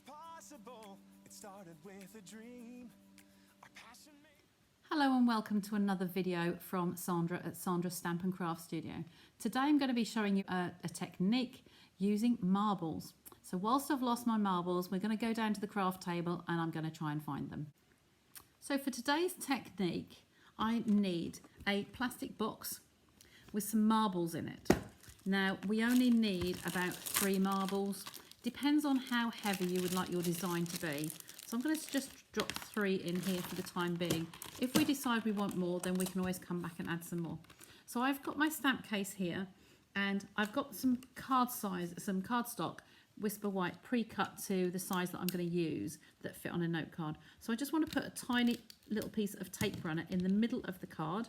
possible. It started with a dream. Our passion made... Hello and welcome to another video from Sandra at Sandra's Stamp and Craft Studio. Today I'm going to be showing you a technique using marbles. So whilst I've lost my marbles, we're going to go down to the craft table and I'm going to try and find them. So for today's technique, I need a plastic box with some marbles in it. Now we only need about 3 marbles. Depends on how heavy you would like your design to be. So I'm going to just drop 3 in here for the time being. If we decide we want more, then we can always come back and add some more. So I've got my stamp case here and I've got some cardstock Whisper White pre-cut to the size that I'm going to use that fit on a note card. So I just want to put a tiny little piece of tape runner in the middle of the card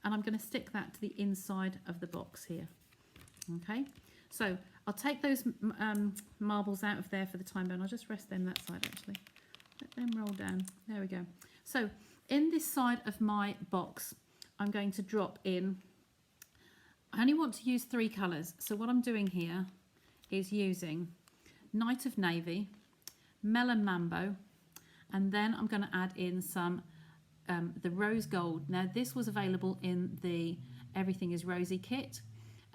and I'm going to stick that to the inside of the box here. Okay, so I'll take those marbles out of there for the time being. I'll just rest them that side actually. Let them roll down. There we go. So in this side of my box, I'm going to drop in, I only want to use 3 colours. So what I'm doing here is using Night of Navy, Melon Mambo, and then I'm going to add in some the Rose Gold. Now this was available in the Everything is Rosy kit,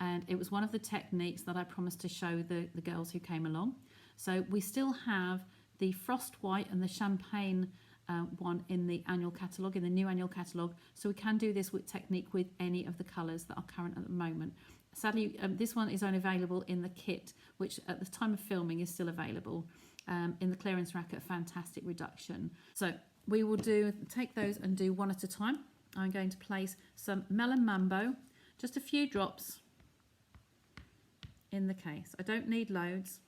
and it was one of the techniques that I promised to show the girls who came along. So we still have the Frost White and the Champagne one in the annual catalogue, in the new annual catalogue. So we can do this with technique with any of the colours that are current at the moment. Sadly, this one is only available in the kit, which at the time of filming is still available in the clearance rack at fantastic reduction. So we will take those and do one at a time. I'm going to place some Melon Mambo, just a few drops in the case. I don't need loads.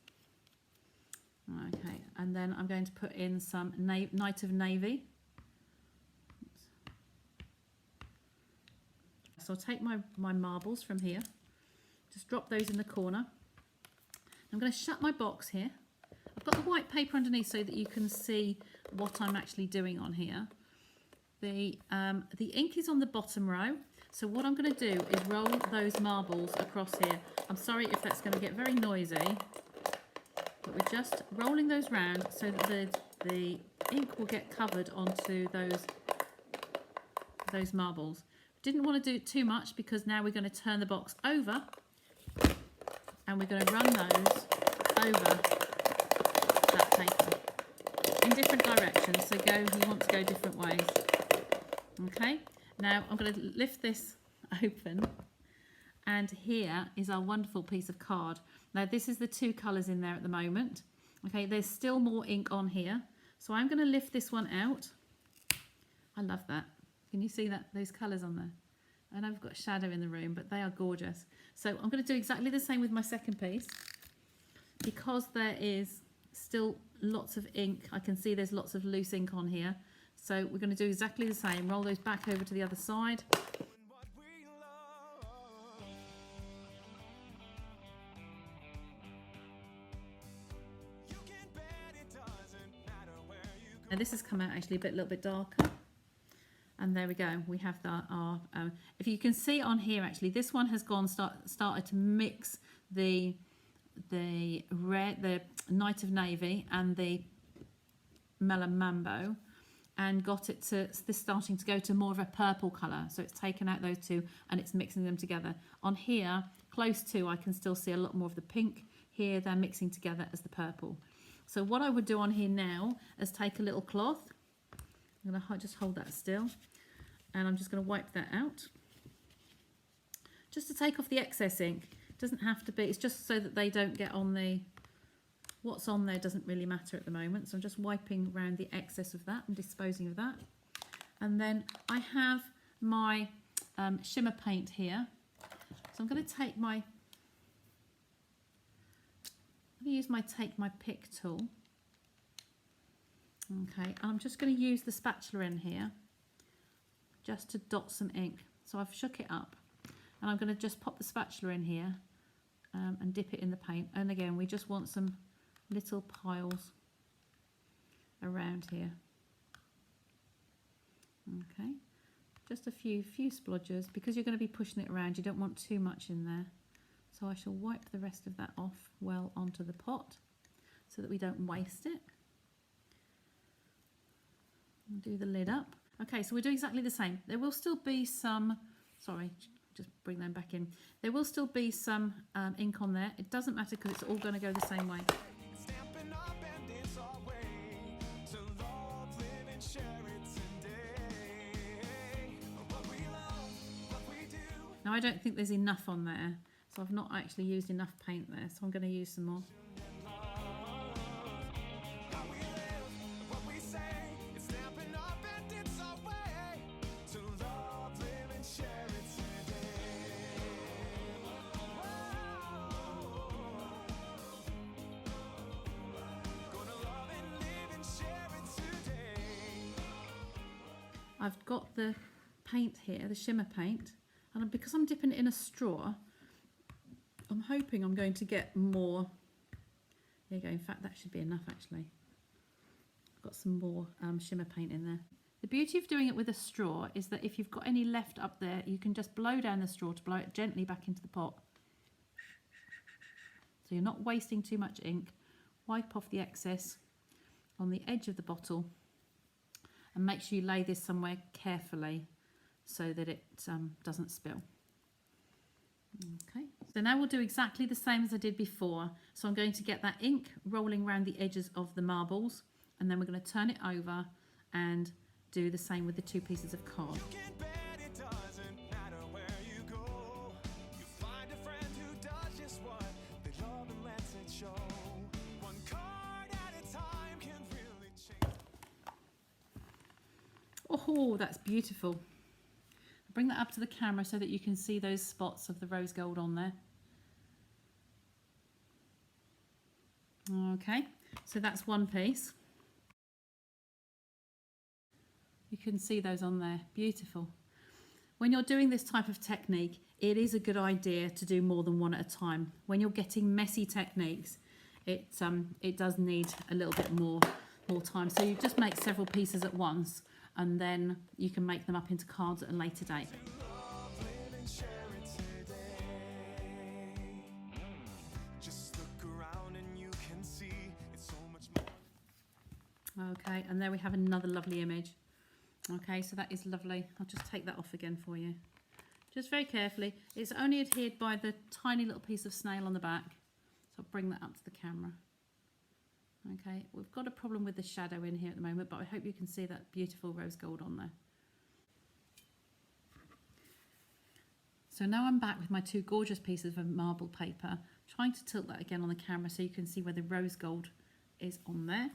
Okay, and then I'm going to put in some Night of Navy. Oops. So I'll take my marbles from here, just drop those in the corner. I'm going to shut my box here. I've got the white paper underneath so that you can see what I'm actually doing on here. The ink is on the bottom row. So what I'm going to do is roll those marbles across here. I'm sorry if that's going to get very noisy, but we're just rolling those round so that the ink will get covered onto those marbles. Didn't want to do too much because now we're going to turn the box over and we're going to run those over that paper in different directions. So you want to go different ways. Okay, now I'm going to lift this open and here is our wonderful piece of card. Now this is the 2 colours in there at the moment. Okay, there's still more ink on here. So I'm going to lift this one out. I love that. Can you see that? Those colours on there. And I've got shadow in the room, but they are gorgeous. So I'm going to do exactly the same with my second piece. Because there is still lots of ink, I can see there's lots of loose ink on here. So we're going to do exactly the same. Roll those back over to the other side. Now this has come out actually a little bit darker. And there we go. We have our if you can see on here actually, this one has started to mix the Night of Navy and the Melon Mambo, and got it to this starting to go to more of a purple colour. So it's taken out those 2 and it's mixing them together. On here, close to, I can still see a lot more of the pink. Here they're mixing together as the purple. So what I would do on here now is take a little cloth. I'm going to just hold that still and I'm just going to wipe that out. Just to take off the excess ink. It doesn't have to be, it's just so that they don't get on the, what's on there doesn't really matter at the moment. So I'm just wiping around the excess of that and disposing of that. And then I have my shimmer paint here. So I'm going to take my, take my pick tool. Okay, and I'm just going to use the spatula in here just to dot some ink. So I've shook it up and I'm going to just pop the spatula in here and dip it in the paint. And again, we just want some little piles around here. Okay, just a few splodges because you're going to be pushing it around. You don't want too much in there. So I shall wipe the rest of that off well onto the pot. so that we don't waste it. And do the lid up. Okay, so we'll do exactly the same. There will still be some, sorry, just bring them back in. There will still be some ink on there. It doesn't matter because it's all going to go the same way. Stampin' up and it's our way to love, live and share it today. What we love, what we do. Now I don't think there's enough on there, so I've not actually used enough paint there, so I'm going to use some more. How we live, what we say. It's stampin' up and it's our way to love, live and share it today. Gonna love and live and share it today. I've got the paint here, the shimmer paint, and because I'm dipping it in a straw, I'm hoping I'm going to get more. There you go, in fact that should be enough actually. I've got some more shimmer paint in there. The beauty of doing it with a straw is that if you've got any left up there, you can just blow down the straw to blow it gently back into the pot. So you're not wasting too much ink. Wipe off the excess on the edge of the bottle and make sure you lay this somewhere carefully so that it doesn't spill. Okay, so now we'll do exactly the same as I did before. So I'm going to get that ink rolling around the edges of the marbles, and then we're going to turn it over and do the same with the two pieces of card. You can bet it doesn't matter where you go. You find a friend who does just what they love and lets it show. One card at a time can really change. Oh, that's beautiful. Bring that up to the camera so that you can see those spots of the rose gold on there. Okay, so that's one piece. You can see those on there, beautiful. When you're doing this type of technique, it is a good idea to do more than one at a time. When you're getting messy techniques, it does need a little bit more time. So you just make several pieces at once, and then you can make them up into cards at a later date. Love, live and share it today. Just look around and you can see it's so much more. Okay, and there we have another lovely image. Okay, so that is lovely. I'll just take that off again for you. Just very carefully. It's only adhered by the tiny little piece of snail on the back. So I'll bring that up to the camera. Okay, we've got a problem with the shadow in here at the moment, but I hope you can see that beautiful rose gold on there. So now I'm back with my two gorgeous pieces of marble paper, trying to tilt that again on the camera so you can see where the rose gold is on there.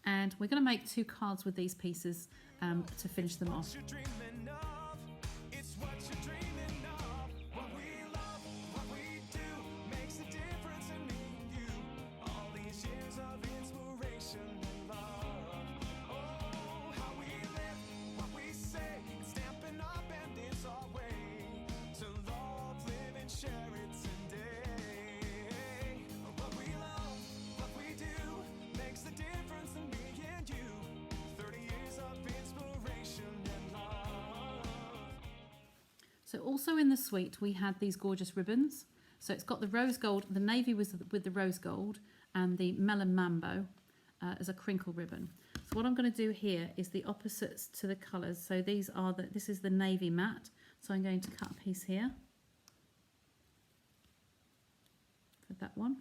And we're going to make two cards with these pieces to finish them off. What you're dreaming of, it's what you're dreaming of. What we love, what we do, makes a difference in me and you. All these years of inspiration and love. Oh, how we live, what we say, it's stampin' up and it's our way to love, live and share it today. What we love, what we do, makes a difference in me and you. 30 years of inspiration and love. So also in the suite we had these gorgeous ribbons. So it's got the rose gold, the navy with the rose gold, and the melon mambo as a crinkle ribbon. So what I'm going to do here is the opposites to the colours. So these are this is the navy matte. So I'm going to cut a piece here for that one,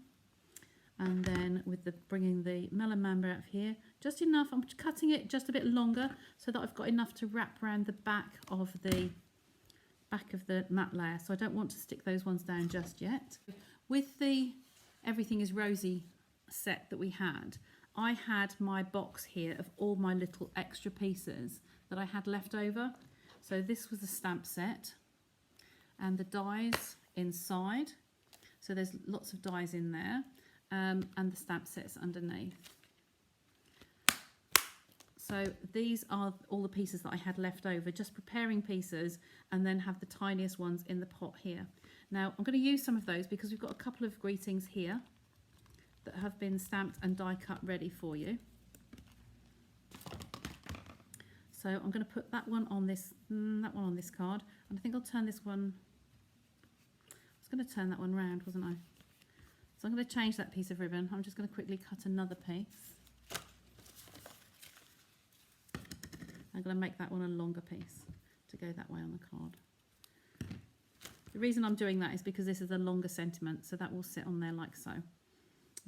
and then with the bringing the melon mambo out of here, just enough. I'm cutting it just a bit longer so that I've got enough to wrap around the back of the matte layer. So I don't want to stick those ones down just yet. With the Everything is Rosy set that we had, I had my box here of all my little extra pieces that I had left over. So this was the stamp set and the dies inside. So there's lots of dies in there, and the stamp sets underneath. So these are all the pieces that I had left over, just preparing pieces, and then have the tiniest ones in the pot here. Now I'm going to use some of those because we've got a couple of greetings here that have been stamped and die cut ready for you. So I'm going to put that one on this card, and I think I'll turn this one. I was going to turn that one round, wasn't I? So I'm going to change that piece of ribbon. I'm just going to quickly cut another piece. I'm going to make that one a longer piece to go that way on the card. The reason I'm doing that is because this is a longer sentiment, so that will sit on there like so.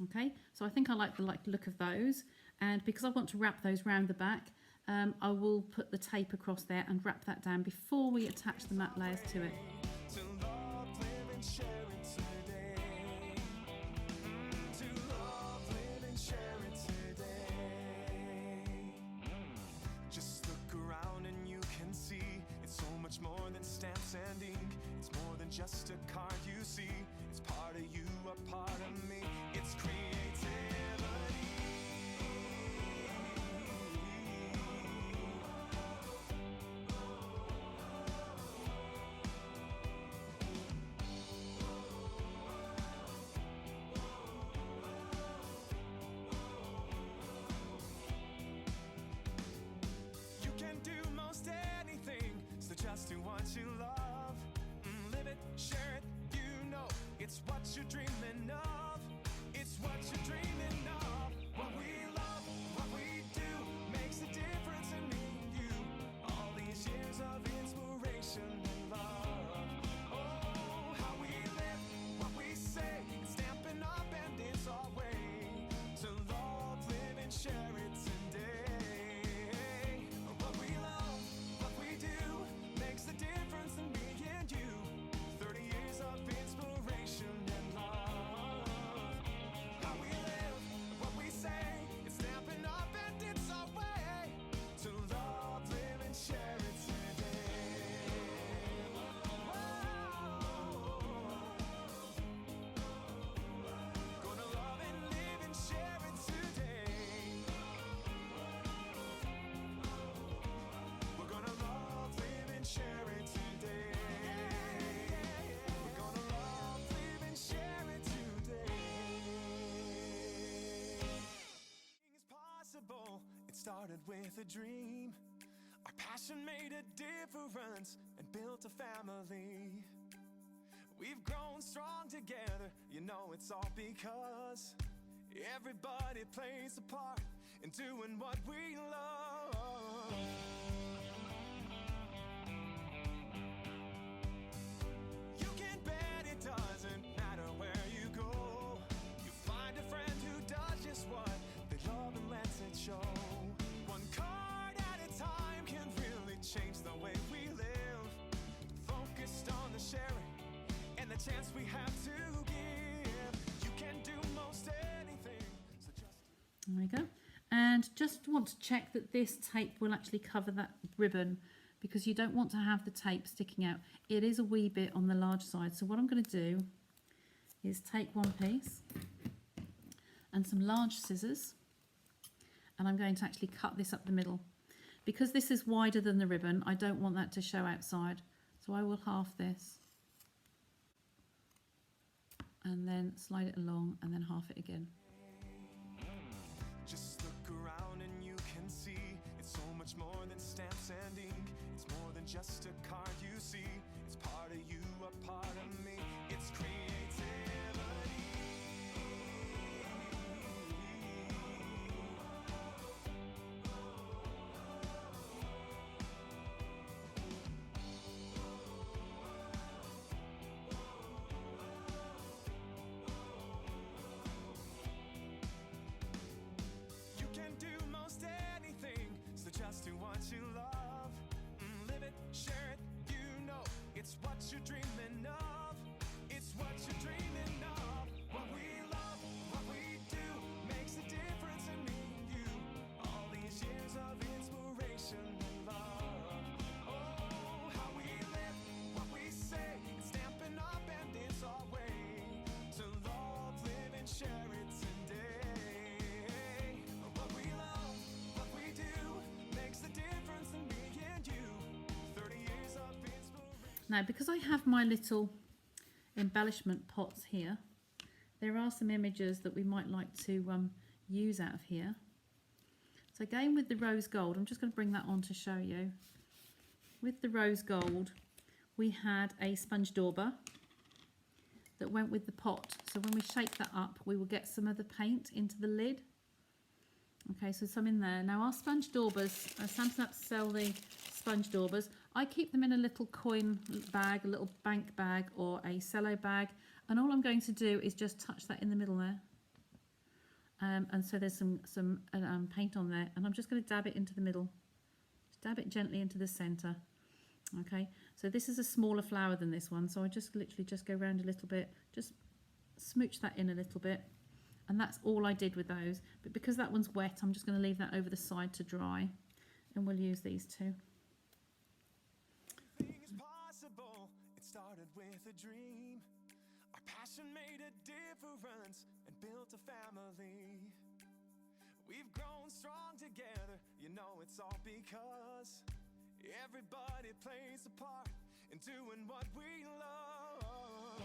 Okay, so I think I like the look of those, and because I want to wrap those round the back, I will put the tape across there and wrap that down before we attach the matte layers to it. To love, live and share it today. To love, live and share it today. Just look around and you can see it's so much more than stamps and ink. It's more than just a card you see. It's part of you, a part of me. It's creativity. You can do most anything, so just do what you love. Live it, share it, you know it's what you're dreaming of. It's what you're dreaming of. What we love, what we do makes a difference in me and you. All these years of inspiration and love. Oh, how we live, what we say, it's stamping up and it's our way to love, live and share it today. What we love, what we do makes a difference in me and you. 30 years of inspiration and love. How we live, what we say, it's stamping up and it's our way to love, live and share it today. Gonna love and live and share it today. We're gonna love, live and share it today. We're gonna love, live and share it today. Anything is possible. It started with a dream. Our passion made a difference and built a family. We've grown strong together, you know it's all because everybody plays a part in doing what we love. You can bet it doesn't matter where you go. You find a friend who does just what they love and lets it show. One card at a time can really change the way we live. Focused on the sharing and the chance we have to give. You can do most anything. So just There we go. And just want to check that this tape will actually cover that ribbon, because you don't want to have the tape sticking out. It is a wee bit on the large side. So what I'm going to do is take one piece and some large scissors, and I'm going to actually cut this up the middle. Because this is wider than the ribbon, I don't want that to show outside. So I will half this and then slide it along and then half it again. Just look around and you can see it's so much more than stamps and ink. It's more than just a card you see. It's part of you, a part of me. It's creativity. You can do most anything, so just do what you love. Live it, share it, you know it's what you're dreaming of. It's what you're dreaming of. What we love, what we do makes a difference in me and you. All these years of inspiration and love. Oh, how we live, what we say, it's stamping up and it's our way to love, live and share it today. What we love, what we do makes a difference in me and you. 30 years of inspiration. Now, because I have my little embellishment pots here, there are some images that we might like to use out of here. So again, with the rose gold, I'm just going to bring that on to show you. With the rose gold, we had a sponge dauber that went with the pot. So when we shake that up, we will get some of the paint into the lid. Okay, so some in there. Now our sponge daubers, Stampin' Up sell the sponge daubers. I keep them in a little coin bag, a little bank bag or a cello bag. And all I'm going to do is just touch that in the middle there. And so there's some paint on there. And I'm just going to dab it into the middle. Just dab it gently into the center. Okay, so this is a smaller flower than this one. So I just literally just go around a little bit. Just smooch that in a little bit. And that's all I did with those. But because that one's wet, I'm just going to leave that over the side to dry. And we'll use these two. Everything is possible. It started with a dream. Our passion made a difference and built a family. We've grown strong together. You know it's all because everybody plays a part in doing what we love.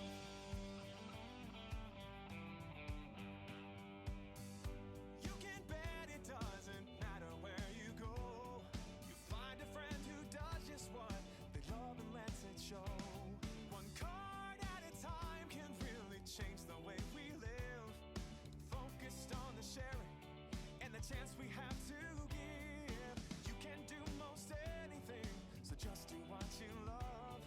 You can bet it doesn't matter where you go. You find a friend who does just what they love and lets it show. One card at a time can really change the way we live. Focused on the sharing and the chance we have to give. You can do most anything, so just do what you love.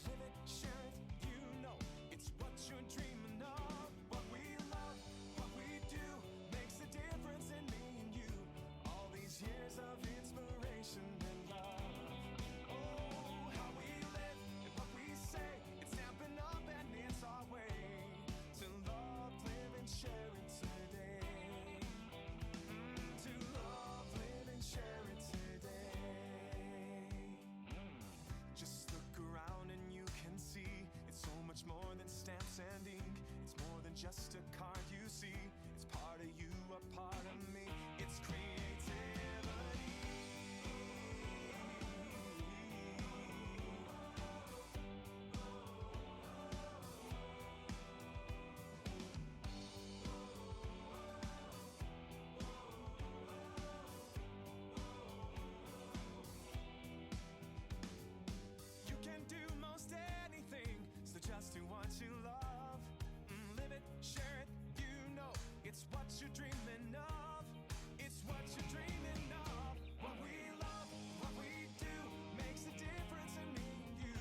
Live it, share it, you know it's what you're dreaming of. What we love, what we do makes a difference in me and you. All these years of inspiration and love. Oh, how we live and what we say. It's Stampin' Up and it's our way to love, live and share it today. To love, live and share it today. Just look around and you can see it's so much more than stamps and ink. It's more than just a card you see. It's part of you, a part of me. It's creativity. You can do most anything, so just do what you love. Live it, share it, you know it's what you're dreaming of. It's what you're dreaming of. What we love, what we do makes a difference in me and you.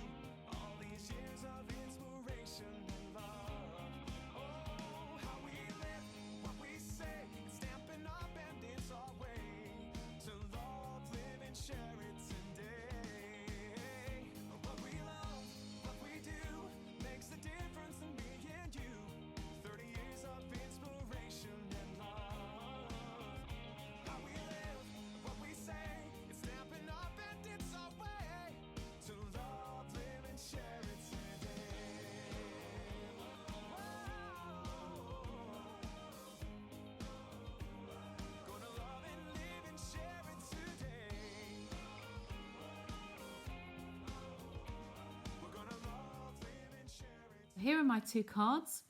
All these years of inspiration and love. Oh, how we live, what we say. It's Stampin' Up and it's our way to love, live and share it today. What we love, what we do makes a difference in me and you. 30 years of inspiration and love. How we live, what we say. It's Stampin' Up and it's our way to love, live and share it today. Gonna love and live and share it today. We're gonna love, live and share it. Here are my two cards.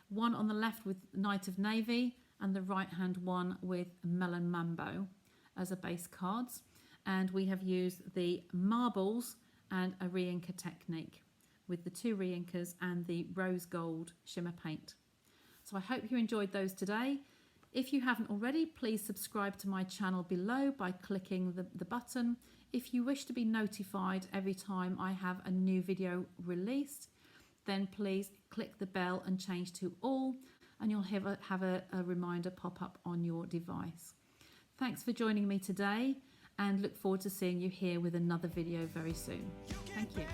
One on the left with Knight of Navy and the right hand one with Melon Mambo as a base cards. And we have used the marbles and a re-inker technique with the two re-inkers and the rose gold shimmer paint. So I hope you enjoyed those today. If you haven't already, please subscribe to my channel below by clicking the button. If you wish to be notified every time I have a new video released, then please click the bell and change to all, and you'll have a reminder pop up on your device. Thanks for joining me today, and look forward to seeing you here with another video very soon. Thank you.